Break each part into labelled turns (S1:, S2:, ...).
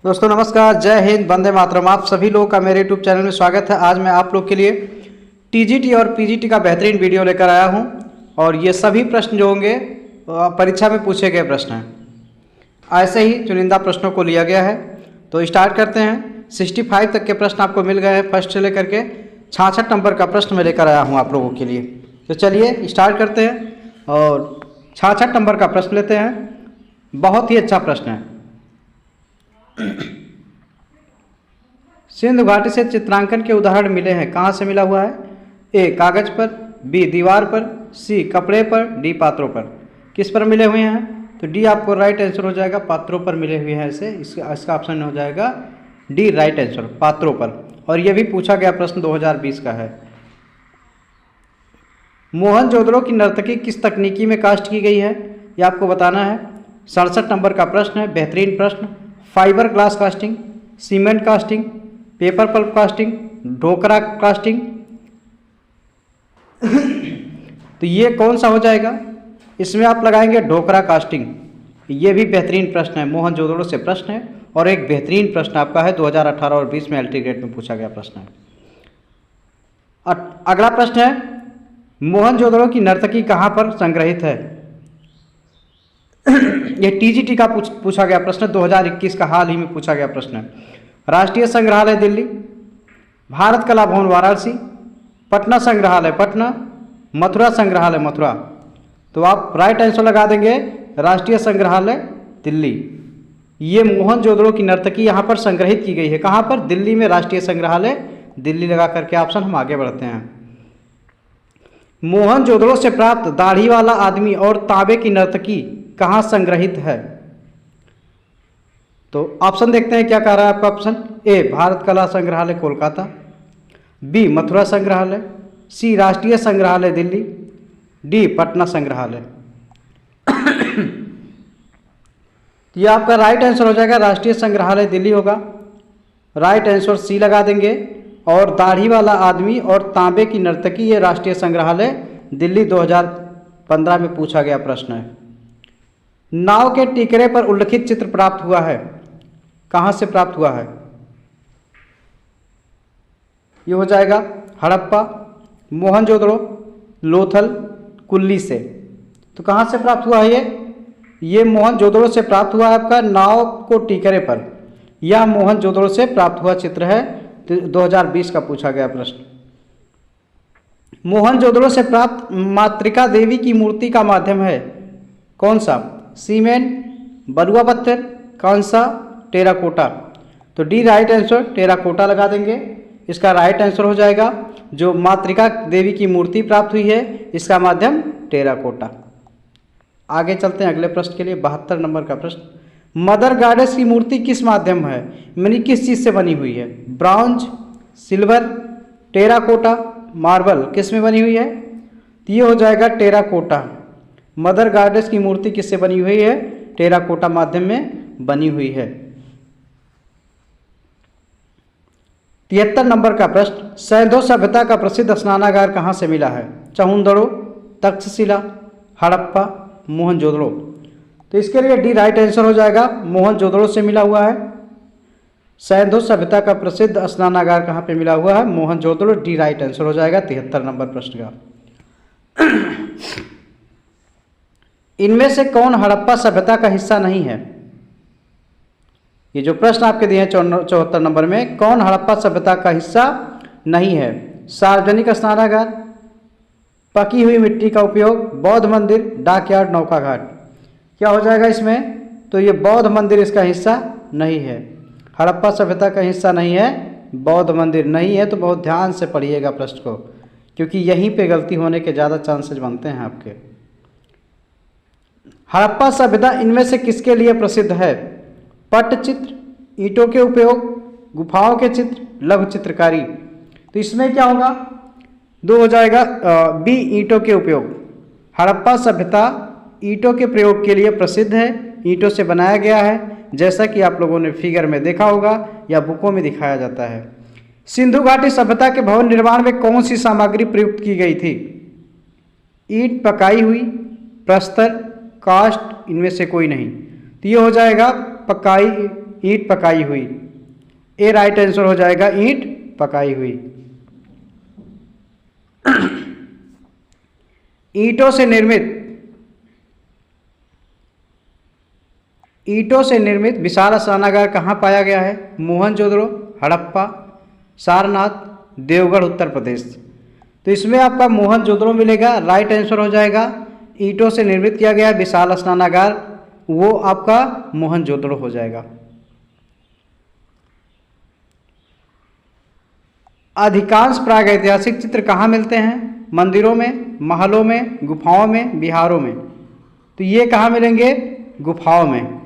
S1: दोस्तों नमस्कार, जय हिंद, वंदे मातरम। आप सभी लोगों का मेरे यूट्यूब चैनल में स्वागत है। आज मैं आप लोग के लिए टीजीटी और पीजीटी का बेहतरीन वीडियो लेकर आया हूं और ये सभी प्रश्न जो होंगे परीक्षा में पूछे गए प्रश्न हैं। ऐसे ही चुनिंदा प्रश्नों को लिया गया है। तो स्टार्ट करते हैं। 65 तक के प्रश्न आपको मिल गए हैं। फर्स्ट से लेकर के 66 नंबर का प्रश्न मैं लेकर आया हूँ आप लोगों के लिए। तो चलिए स्टार्ट करते हैं और 66 नंबर का प्रश्न लेते हैं। बहुत ही अच्छा प्रश्न है। सिंधु घाटी से चित्रांकन के उदाहरण मिले हैं। कहाँ से मिला हुआ है? ए कागज पर, बी दीवार पर, सी कपड़े पर, डी पात्रों पर। किस पर मिले हुए हैं? तो डी आपको राइट आंसर हो जाएगा, पात्रों पर मिले हुए हैं। ऐसे इसका ऑप्शन हो जाएगा डी राइट आंसर, पात्रों पर। और यह भी पूछा गया प्रश्न 2020 का है। मोहनजोदड़ो की नर्तकी किस तकनीकी में कास्ट की गई है? यह आपको बताना है। 67 नंबर का प्रश्न है, बेहतरीन प्रश्न। Fibre glass casting, cement casting, paper pulp casting, Dhokra casting. तो ये कौन सा हो जाएगा? इसमें आप लगाएंगे ढोकरा कास्टिंग। ये भी बेहतरीन प्रश्न है, मोहनजोदड़ो से प्रश्न है और एक बेहतरीन प्रश्न आपका है। 2018 और 20 में एलटी ग्रेड में पूछा गया प्रश्न है। अगला प्रश्न है, मोहनजोदड़ो की नर्तकी कहाँ पर संग्रहित है? यह टीजीटी का पूछा गया प्रश्न, 2021 का हाल ही में पूछा गया प्रश्न है। राष्ट्रीय संग्रहालय दिल्ली, भारत कला भवन वाराणसी, पटना संग्रहालय पटना, मथुरा संग्रहालय मथुरा। तो आप राइट आंसर लगा देंगे राष्ट्रीय संग्रहालय दिल्ली। ये मोहनजोदड़ो की नर्तकी यहाँ पर संग्रहित की गई है। कहाँ पर? दिल्ली में राष्ट्रीय संग्रहालय दिल्ली लगा करके ऑप्शन हम आगे बढ़ते हैं। मोहनजोदड़ो से प्राप्त दाढ़ी वाला आदमी और तांबे की नर्तकी कहाँ संग्रहित है? तो ऑप्शन देखते हैं क्या कह रहा है आपका ऑप्शन। ए भारत कला संग्रहालय कोलकाता, बी मथुरा संग्रहालय, सी राष्ट्रीय संग्रहालय दिल्ली, डी पटना संग्रहालय। ये आपका राइट आंसर हो जाएगा, राष्ट्रीय संग्रहालय दिल्ली होगा। राइट आंसर सी लगा देंगे। और दाढ़ी वाला आदमी और तांबे की नर्तकी ये राष्ट्रीय संग्रहालय दिल्ली 2015 में पूछा गया प्रश्न है। नाव के टिकरे पर उल्लिखित चित्र प्राप्त हुआ है। कहाँ से प्राप्त हुआ है? ये हो जाएगा हड़प्पा, मोहनजोदड़ो, लोथल, कुल्ली से। तो कहाँ से प्राप्त हुआ है ये मोहनजोदड़ो से प्राप्त हुआ है आपका नाव को टिकरे पर। यह मोहनजोदड़ो से प्राप्त हुआ चित्र है, 2020 का पूछा गया प्रश्न। मोहनजोदड़ो से प्राप्त मातृका देवी की मूर्ति का माध्यम है कौन सा? सीमेंट, बलुआ पत्थर, कांसा, टेराकोटा। तो डी राइट आंसर, टेराकोटा लगा देंगे। इसका राइट आंसर हो जाएगा जो मातृका देवी की मूर्ति प्राप्त हुई है इसका माध्यम टेराकोटा। आगे चलते हैं अगले प्रश्न के लिए। 72 नंबर का प्रश्न, मदर गॉडेस की मूर्ति किस माध्यम है, यानी किस चीज़ से बनी हुई है? ब्रॉन्ज, सिल्वर, टेराकोटा, मार्बल, किस में बनी हुई है? तो ये हो जाएगा टेराकोटा। मदर गॉडेस की मूर्ति किससे बनी हुई है? टेराकोटा माध्यम में बनी हुई है। 73 नंबर का प्रश्न, सैंधव सभ्यता का प्रसिद्ध स्नानागार कहाँ से मिला है? चहुंदड़ो, तक्षशिला, हड़प्पा, मोहनजोदड़ो। तो इसके लिए डी राइट आंसर हो जाएगा, मोहनजोदड़ो से मिला हुआ है। सैंधव सभ्यता का प्रसिद्ध स्नानागार कहाँ पे मिला हुआ है? मोहनजोदड़ो। डी राइट आंसर हो जाएगा 73 नंबर प्रश्न का। इनमें से कौन हड़प्पा सभ्यता का हिस्सा नहीं है? ये जो प्रश्न आपके दिए हैं 74 नंबर में, कौन हड़प्पा सभ्यता का हिस्सा नहीं है? सार्वजनिक स्नानागार, पकी हुई मिट्टी का उपयोग, बौद्ध मंदिर, डाकयार्ड, नौका घाट। क्या हो जाएगा इसमें? तो ये बौद्ध मंदिर इसका हिस्सा नहीं है। हड़प्पा सभ्यता का हिस्सा नहीं है, बौद्ध मंदिर नहीं है। तो बहुत ध्यान से पढ़िएगा प्रश्न को, क्योंकि यहीं पे गलती होने के ज़्यादा चांसेस बनते हैं आपके। हड़प्पा सभ्यता इनमें से किसके लिए प्रसिद्ध है? पट्टचित्र, ईंटों के उपयोग, गुफाओं के चित्र, लघु चित्रकारी। तो इसमें क्या होगा? दो हो जाएगा, बी ईंटों के उपयोग। हड़प्पा सभ्यता ईंटों के प्रयोग के लिए प्रसिद्ध है, ईंटों से बनाया गया है, जैसा कि आप लोगों ने फिगर में देखा होगा या बुकों में दिखाया जाता है। सिंधु घाटी सभ्यता के भवन निर्माण में कौन सी सामग्री प्रयुक्त की गई थी? ईंट पकाई हुई, प्रस्तर, कास्ट, इनमें से कोई नहीं। तो ये हो जाएगा पकाई ईंट पकाई हुई। ए राइट आंसर हो जाएगा, ईंट पकाई हुई। ईंटों से निर्मित विशाल स्नानागार कहाँ पाया गया है? मोहनजोदड़ो, हड़प्पा, सारनाथ, देवगढ़, उत्तर प्रदेश। तो इसमें आपका मोहनजोदड़ो मिलेगा, राइट आंसर हो जाएगा। ईंटों से निर्मित किया गया विशाल स्नानागार, वो आपका मोहनजोदड़ो हो जाएगा। अधिकांश प्रागैतिहासिक चित्र कहाँ मिलते हैं? मंदिरों में, महलों में, गुफाओं में, विहारों में। तो ये कहाँ मिलेंगे? गुफाओं में।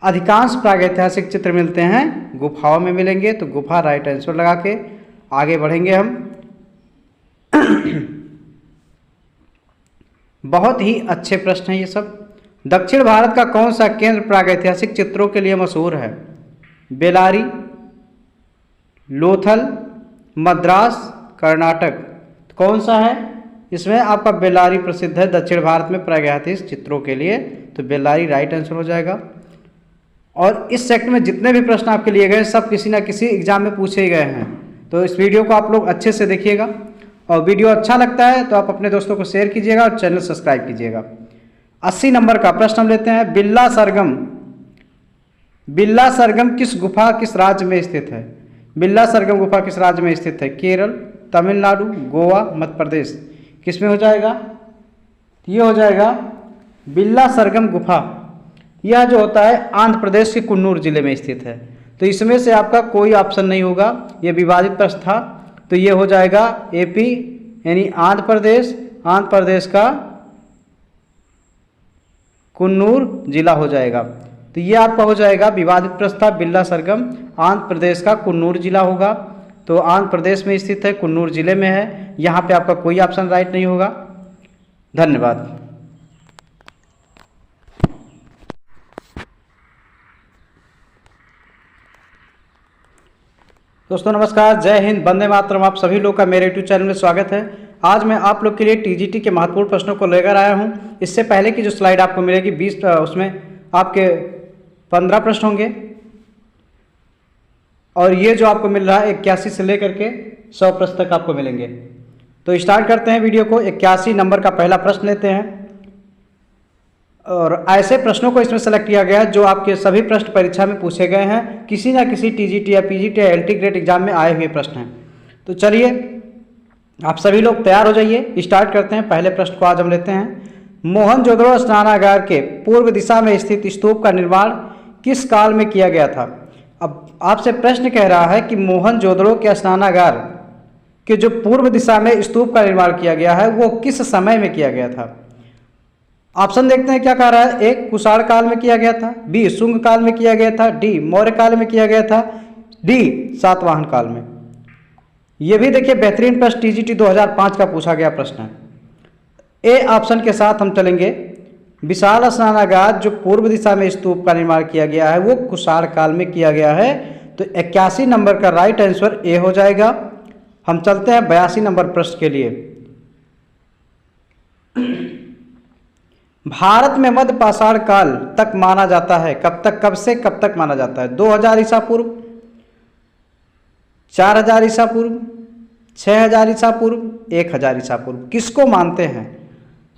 S1: अधिकांश प्रागैतिहासिक चित्र मिलते हैं गुफाओं में मिलेंगे, तो गुफा राइट आंसर लगा के आगे बढ़ेंगे हम। बहुत ही अच्छे प्रश्न हैं ये सब। दक्षिण भारत का कौन सा केंद्र प्रागैतिहासिक चित्रों के लिए मशहूर है? बेलारी, लोथल, मद्रास, कर्नाटक। कौन सा है? इसमें आपका बेलारी प्रसिद्ध है दक्षिण भारत में प्रागैतिहासिक चित्रों के लिए, तो बेलारी राइट आंसर हो जाएगा। और इस सेक्ट में जितने भी प्रश्न आपके लिए गए सब किसी न किसी एग्जाम में पूछे गए हैं, तो इस वीडियो को आप लोग अच्छे से देखिएगा। और वीडियो अच्छा लगता है तो आप अपने दोस्तों को शेयर कीजिएगा और चैनल सब्सक्राइब कीजिएगा। 80 नंबर का प्रश्न हम लेते हैं। बिल्ला सरगम किस गुफा किस राज्य में स्थित है? बिल्ला सरगम गुफा किस राज्य में स्थित है? केरल, तमिलनाडु, गोवा, मध्य प्रदेश। किस में हो जाएगा? ये हो जाएगा बिल्ला सरगम गुफा। यह जो होता है आंध्र प्रदेश के कुन्नूर जिले में स्थित है। तो इसमें से आपका कोई ऑप्शन नहीं होगा, ये विवादित प्रश्न था। तो ये हो जाएगा एपी यानी आंध्र प्रदेश का कुन्नूर जिला हो जाएगा। तो ये आपका हो जाएगा विवादित प्रश्न था। बिल्ला सरगम आंध्र प्रदेश का कुन्नूर जिला होगा, तो आंध्र प्रदेश में स्थित है, कुन्नूर जिले में है। यहाँ पे आपका कोई ऑप्शन राइट नहीं होगा। धन्यवाद। दोस्तों नमस्कार, जय हिंद, वंदे मातरम। आप सभी लोग का मेरे यूट्यूब चैनल में स्वागत है। आज मैं आप लोग के लिए टीजीटी के महत्वपूर्ण प्रश्नों को लेकर आया हूं। इससे पहले की जो स्लाइड आपको मिलेगी 20, उसमें आपके 15 प्रश्न होंगे, और ये जो आपको मिल रहा है 81 से लेकर के 100 प्रश्न तक आपको मिलेंगे। तो स्टार्ट करते हैं वीडियो को। 81 नंबर का पहला प्रश्न लेते हैं, और ऐसे प्रश्नों को इसमें सेलेक्ट किया गया है जो आपके सभी प्रश्न परीक्षा में पूछे गए हैं, किसी ना किसी टीजीटी या पीजीटी या एलटी ग्रेड एग्जाम में आए हुए प्रश्न हैं। तो चलिए आप सभी लोग तैयार हो जाइए, स्टार्ट करते हैं। पहले प्रश्न को आज हम लेते हैं। मोहनजोदड़ो स्नानागार के पूर्व दिशा में स्थित स्तूप का निर्माण किस काल में किया गया था? अब आपसे प्रश्न कह रहा है कि मोहनजोदड़ो के स्नानागार के जो पूर्व दिशा में स्तूप का निर्माण किया गया है वो किस समय में किया गया था? ऑप्शन देखते हैं क्या कह रहा है। एक, कुषाण काल में किया गया था। बी, शुंग काल में किया गया था। डी, मौर्य काल में किया गया था। डी, सातवाहन काल में। यह भी देखिए बेहतरीन प्रश्न टीजीटी 2005 का पूछा गया प्रश्न है। ए ऑप्शन के साथ हम चलेंगे। विशाल स्नानागार जो पूर्व दिशा में स्तूप का निर्माण किया गया है वो कुषाण काल में किया गया है, तो 81 नंबर का राइट आंसर ए हो जाएगा। हम चलते हैं 82 नंबर प्रश्न के लिए। भारत में मध्य पाषाण काल तक माना जाता है, कब तक, कब से कब तक माना जाता है? 2000 ईसा पूर्व, 4000 ईसा पूर्व, 6000 ईसा पूर्व, 1000 ईसा पूर्व। किसको मानते हैं?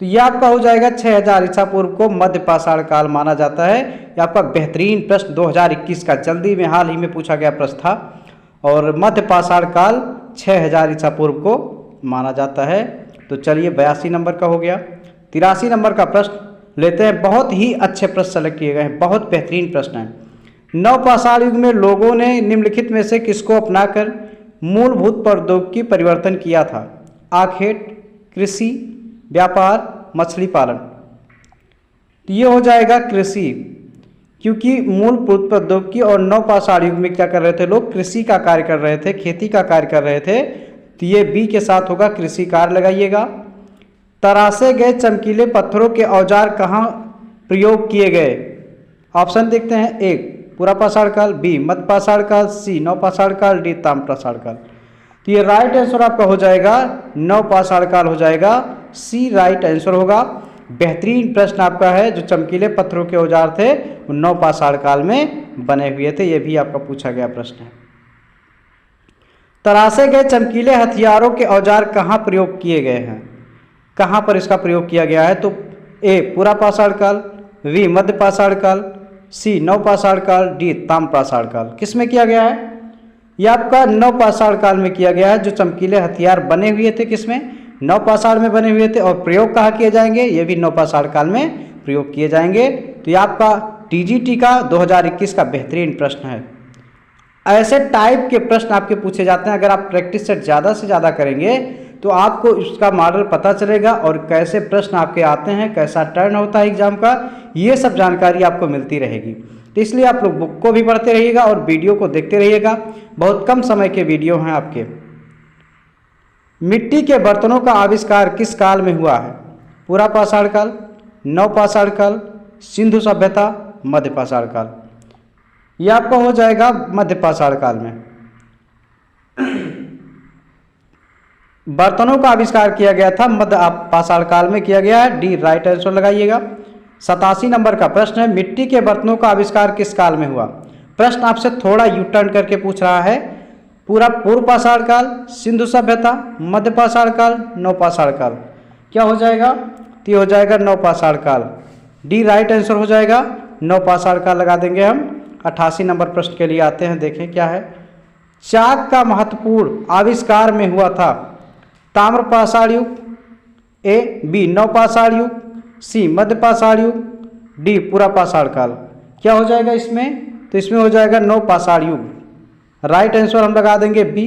S1: तो यह आपका हो जाएगा 6000 ईसा पूर्व को मध्य पाषाण काल माना जाता है। यह आपका बेहतरीन प्रश्न 2021 का जल्दी में हाल ही में पूछा गया प्रश्न था, और मध्य पाषाण काल 6000 ईसा पूर्व को माना जाता है। तो चलिए 82 नंबर का हो गया। 83 नंबर का प्रश्न लेते हैं। बहुत ही अच्छे प्रश्न सेलेक्ट किए गए हैं, बहुत बेहतरीन प्रश्न है। नवपाषाण युग में लोगों ने निम्नलिखित में से किसको अपनाकर मूलभूत प्रौद्योगिकी परिवर्तन किया था? आखेट, कृषि, व्यापार, मछली पालन। ये हो जाएगा कृषि, क्योंकि मूलभूत प्रौद्योगिकी और नवपाषाण युग में क्या कर रहे थे लोग? कृषि का कार्य कर रहे थे, खेती का कार्य कर रहे थे। तो ये बी के साथ होगा, कृषि कार्य लगाइएगा। तराशे गए चमकीले पत्थरों के औजार कहाँ प्रयोग किए गए? ऑप्शन देखते हैं। एक, पुरापाषाण काल। बी, मध्य पाषाण काल। सी, नवपाषाण काल। डी, ताम्रपाषाण काल। तो ये राइट आंसर आपका हो जाएगा नवपाषाण काल हो जाएगा। सी राइट आंसर होगा। बेहतरीन प्रश्न आपका है। जो चमकीले पत्थरों के औजार थे वो नवपाषाण काल में बने हुए थे, ये भी आपका पूछा गया प्रश्न है। तराशे गए चमकीले हथियारों के औजार कहाँ प्रयोग किए गए हैं, कहाँ पर इसका प्रयोग किया गया है? तो ए पुरापाषाण काल, बी मध्यपाषाण काल, सी नवपाषाण काल, डी ताम्रपाषाण काल। किस में किया गया है? यह आपका नवपाषाण काल में किया गया है। जो चमकीले हथियार बने हुए थे किसमें? नवपाषाण में बने हुए थे। और प्रयोग कहाँ किए जाएंगे? ये भी नवपाषाण काल में प्रयोग किए जाएंगे। तो ये आपका टीजीटी का 2021 का बेहतरीन प्रश्न है। ऐसे टाइप के प्रश्न आपके पूछे जाते हैं। अगर आप प्रैक्टिस सेट ज़्यादा से ज़्यादा करेंगे तो आपको इसका मॉडल पता चलेगा और कैसे प्रश्न आपके आते हैं, कैसा टर्न होता है एग्जाम का, ये सब जानकारी आपको मिलती रहेगी। तो इसलिए आप लोग बुक को भी पढ़ते रहिएगा और वीडियो को देखते रहिएगा। बहुत कम समय के वीडियो हैं आपके। मिट्टी के बर्तनों का आविष्कार किस काल में हुआ है? पुरापाषाण काल, नवपाषाण काल, सिंधु सभ्यता, मध्यपाषाण काल। यह आपका हो जाएगा मध्यपाषाण काल में। बर्तनों का आविष्कार किया गया था मध्यपाषाण काल में किया गया है। डी राइट आंसर लगाइएगा। 87 नंबर का प्रश्न है, मिट्टी के बर्तनों का आविष्कार किस काल में हुआ? प्रश्न आपसे थोड़ा यू टर्न करके पूछ रहा है। पूरा पूर्वपाषाण काल, सिंधु सभ्यता, मध्यपाषाण काल, नवपाषाण काल। क्या हो जाएगा? तो हो जाएगा नवपाषाण काल। डी राइट आंसर हो जाएगा, नवपाषाण काल लगा देंगे हम। 88 नंबर प्रश्न के लिए आते हैं, देखें क्या है। चाक का महत्वपूर्ण आविष्कार में हुआ था? ताम्रपाषाण युग, ए बी नवपाषाण युग, सी मध्यपाषाण युग, डी पुरापाषाण काल। क्या हो जाएगा इसमें? तो इसमें हो जाएगा नवपाषाण युग। राइट आंसर हम लगा देंगे बी।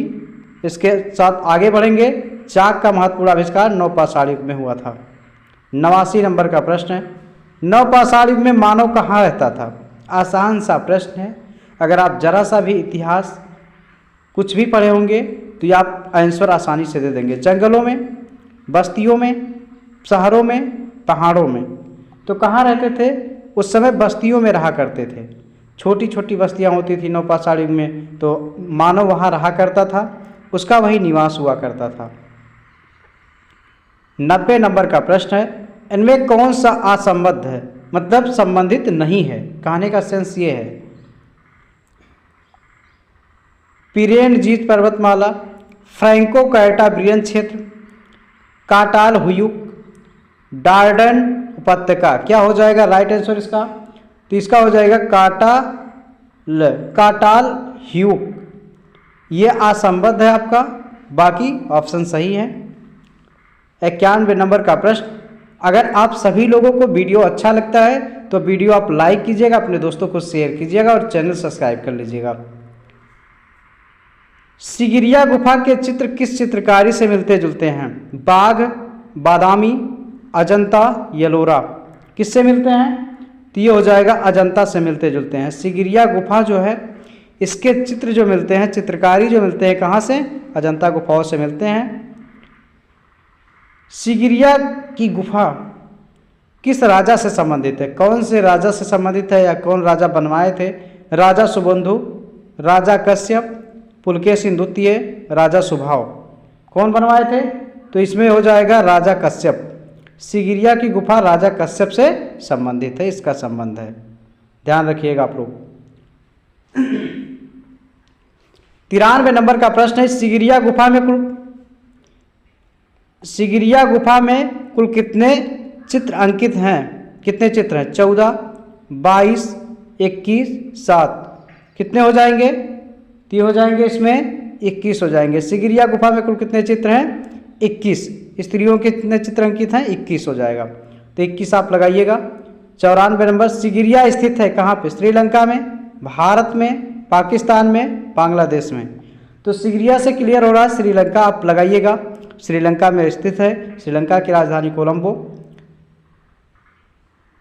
S1: इसके साथ आगे बढ़ेंगे। चाक का महत्वपूर्ण आविष्कार नवपाषाण युग में हुआ था। 89 नंबर का प्रश्न है, नवपाषाण युग में मानव कहाँ रहता था? आसान सा प्रश्न है। अगर आप जरा सा भी इतिहास कुछ भी पढ़े होंगे तो ये आप आंसर आसानी से दे देंगे। जंगलों में, बस्तियों में, शहरों में, पहाड़ों में। तो कहाँ रहते थे? उस समय बस्तियों में रहा करते थे। छोटी छोटी बस्तियाँ होती थी नवपाषाण युग में, तो मानव वहाँ रहा करता था, उसका वही निवास हुआ करता था। 90 नंबर का प्रश्न है, इनमें कौन सा असंबद्ध है, मतलब संबंधित नहीं है? कहने का सेंस ये है, पिरेनजीत पर्वतमाला, फ्रैंको कैटाब्रियन क्षेत्र, काटाल हुयुक, डार्डन उपत्यका। क्या हो जाएगा राइट आंसर इसका? तो इसका हो जाएगा काटाल ह्यूक। ये असंबद्ध है आपका, बाकी ऑप्शन सही है। 91 नंबर का प्रश्न, अगर आप सभी लोगों को वीडियो अच्छा लगता है तो वीडियो आप लाइक कीजिएगा, अपने दोस्तों को शेयर कीजिएगा और चैनल सब्सक्राइब कर लीजिएगा। सिगिरिया गुफा के चित्र किस चित्रकारी से मिलते जुलते हैं? बाघ, बादामी, अजंता, यलोरा। किससे मिलते हैं? तो ये हो जाएगा अजंता से मिलते जुलते हैं। सिगिरिया गुफा जो है इसके चित्र जो मिलते हैं, चित्रकारी जो मिलते हैं कहाँ से? अजंता गुफाओं से मिलते हैं। सिगिरिया की गुफा किस राजा से संबंधित है? कौन से राजा से संबंधित है या कौन राजा बनवाए थे? राजा सुबंधु, राजा कश्यप, पुलकेशिन द्वितीय, राजा सुभाव। कौन बनवाए थे? तो इसमें हो जाएगा राजा कश्यप। सिगिरिया की गुफा राजा कश्यप से संबंधित है, इसका संबंध है, ध्यान रखिएगा आप लोग। 93 नंबर का प्रश्न है, सिगिरिया गुफा में कुल कितने चित्र अंकित हैं? कितने चित्र हैं? 14, 22, 21, 7। कितने हो जाएंगे? तो हो जाएंगे इसमें 21 हो जाएंगे। सिगिरिया गुफा में कुल कितने चित्र हैं? 21। स्त्रियों के कितने चित्र अंकित हैं? 21 हो जाएगा। तो 21 आप लगाइएगा। 94 नंबर, सिगिरिया स्थित है कहाँ पे? श्रीलंका में, भारत में, पाकिस्तान में, बांग्लादेश में। तो सिगिरिया से क्लियर हो रहा है श्रीलंका, आप लगाइएगा। श्रीलंका में स्थित है, श्रीलंका की राजधानी कोलंबो।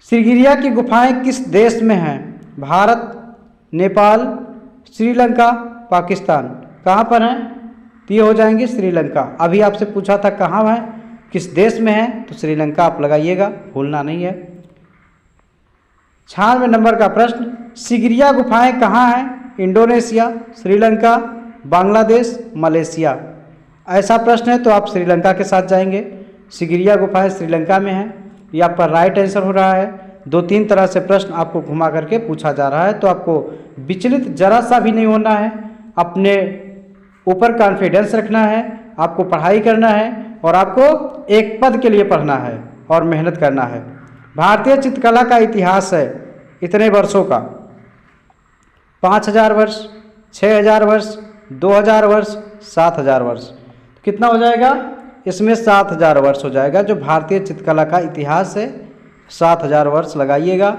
S1: सिगिरिया की गुफाएं किस देश में हैं? भारत, नेपाल, श्रीलंका, पाकिस्तान। कहाँ पर हैं? तो ये हो जाएंगे श्रीलंका। अभी आपसे पूछा था कहाँ है, किस देश में है, तो श्रीलंका आप लगाइएगा, भूलना नहीं है। 96 नंबर का प्रश्न, सिगिरिया गुफाएं कहाँ हैं? Indonesia, Sri Lanka, Bangladesh, Malaysia. ऐसा प्रश्न है तो आप श्रीलंका के साथ जाएंगे। सिगिरिया गुफाएं श्रीलंका में हैं। ये आपका राइट आंसर हो रहा है। 2-3 तरह से प्रश्न आपको घुमा करके पूछा जा रहा है, तो आपको विचलित जरा सा भी नहीं होना है, अपने ऊपर कॉन्फिडेंस रखना है, आपको पढ़ाई करना है और आपको एक पद के लिए पढ़ना है और मेहनत करना है। भारतीय चित्रकला का इतिहास है इतने वर्षों का, 5000 वर्ष, 6000 वर्ष, 2000 वर्ष, 7000 वर्ष। कितना हो जाएगा? इसमें 7000 वर्ष हो जाएगा। जो भारतीय चित्रकला का इतिहास है 7000 वर्ष लगाइएगा।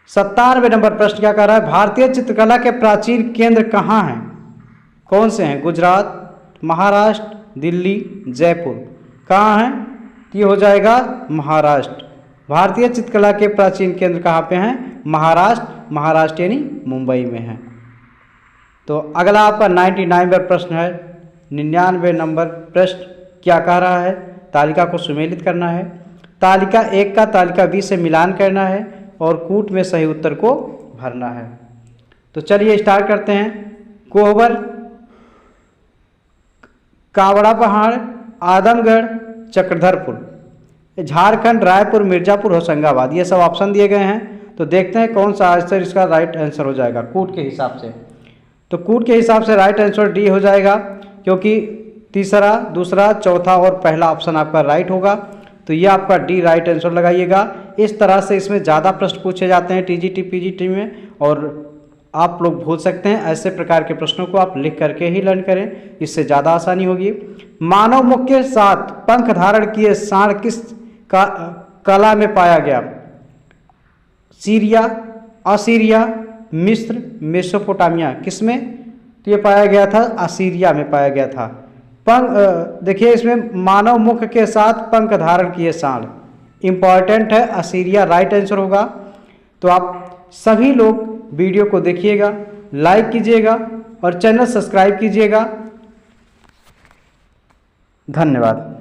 S1: 97वें नंबर प्रश्न क्या कर रहा है? भारतीय चित्रकला के प्राचीन केंद्र कहाँ हैं? कौन से हैं? गुजरात, महाराष्ट्र, दिल्ली, जयपुर। कहाँ हैं? ये हो जाएगा महाराष्ट्र। भारतीय चित्रकला के प्राचीन केंद्र कहाँ पे हैं? महाराष्ट्र। महाराष्ट्र यानी मुंबई में है। तो अगला आपका 99वां प्रश्न है। 99वें नंबर प्रश्न क्या कह रहा है? तालिका को सुमेलित करना है, तालिका 1 का तालिका 20 से मिलान करना है और कूट में सही उत्तर को भरना है। तो चलिए स्टार्ट करते हैं। कोहबर, कावड़ा पहाड़, आदमगढ़, चक्रधरपुर, झारखंड, रायपुर, मिर्जापुर, होशंगाबाद, ये सब ऑप्शन दिए गए हैं। तो देखते हैं कौन सा आंसर इसका राइट आंसर हो जाएगा कूट के हिसाब से। तो कूट के हिसाब से राइट आंसर डी हो जाएगा, क्योंकि तीसरा, दूसरा, चौथा और पहला ऑप्शन आपका राइट होगा। तो ये आपका डी राइट आंसर लगाइएगा। इस तरह से इसमें ज़्यादा प्रश्न पूछे जाते हैं टीजीटी पीजीटी में, और आप लोग भूल सकते हैं। ऐसे प्रकार के प्रश्नों को आप लिख करके ही लर्न करें, इससे ज़्यादा आसानी होगी। मानव मुख के साथ पंख धारण किए सांड किस कला में पाया गया? सीरिया, असीरिया, मिस्र, मेसोपोटामिया, किसमें? तो ये पाया गया था असीरिया में पाया गया था। देखिए इसमें मानव मुख के साथ पंख धारण किए सांड इंपॉर्टेंट है, असीरिया राइट आंसर होगा। तो आप सभी लोग वीडियो को देखिएगा, लाइक कीजिएगा और चैनल सब्सक्राइब कीजिएगा। धन्यवाद।